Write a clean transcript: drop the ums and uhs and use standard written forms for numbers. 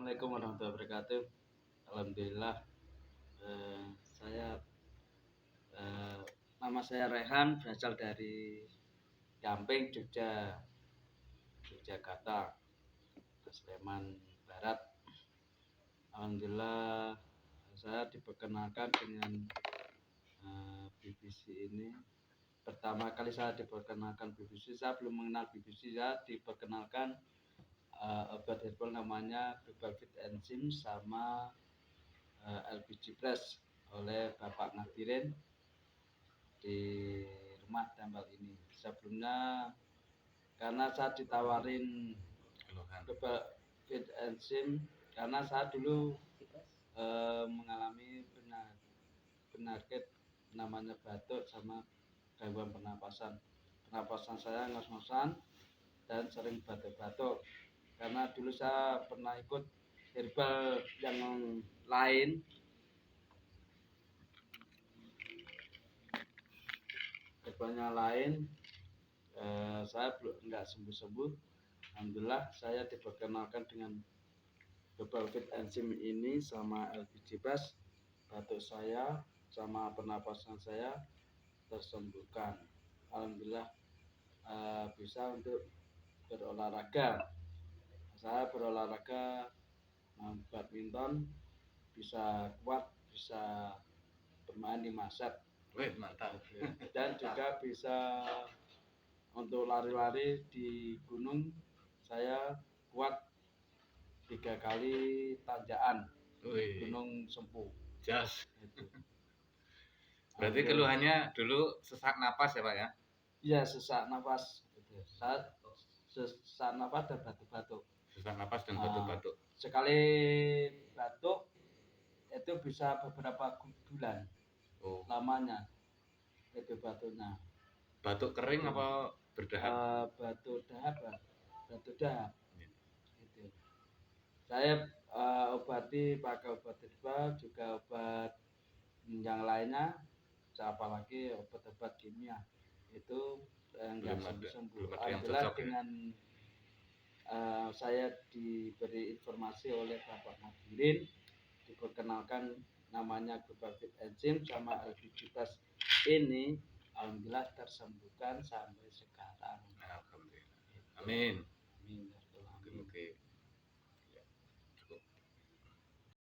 Assalamualaikum warahmatullahi wabarakatuh. Alhamdulillah, saya nama saya Rehan, berasal dari Gamping, Yogyakarta, Sleman Barat. Alhamdulillah, saya diperkenalkan dengan BBC ini. Pertama kali saya diperkenalkan BBC, saya belum mengenal BBC. Saya diperkenalkan obat herbal namanya Global Fit Enzim sama LPG Press oleh Bapak Ngadirin di rumah Tambal ini. Sebelumnya karena saya ditawarin Global Fit Enzim karena saya dulu mengalami penyakit namanya batuk sama gangguan pernapasan. Pernapasan saya ngos-ngosan dan sering batuk-batuk. Karena dulu saya pernah ikut herbal yang lain, saya nggak sembuh-sembuh. Alhamdulillah saya diperkenalkan dengan Global Fit Enzim ini sama LPG Press, batuk saya sama pernapasan saya tersembuhkan. Alhamdulillah bisa untuk berolahraga. Saya berolahraga badminton, bisa kuat, bisa bermain 5 set. Mantap. Dan juga bisa untuk lari-lari di gunung, saya kuat 3 kali tanjakan Gunung Sempu. Jas. Itu. Berarti keluhannya dulu sesak napas ya Pak ya? Iya, sesak nafas. Sesak nafas dan batuk-batuk. Sesak napas dan batuk-batuk. Sekali batuk itu bisa beberapa bulan lamanya itu batuknya. Batuk kering apa berdahak? Batuk dahak. Itu. Saya obati pakai obat herbal, juga obat yang lainnya, apalagi obat-obat kimia itu nggak sembuh-sembuh. Alhamdulillah dengan saya diberi informasi oleh Bapak Ngadirin, diperkenalkan namanya Global Fit Enzim sama LPG Press ini, alhamdulillah tersembuhkan sampai sekarang. Alhamdulillah. Amin. Amin. Oke.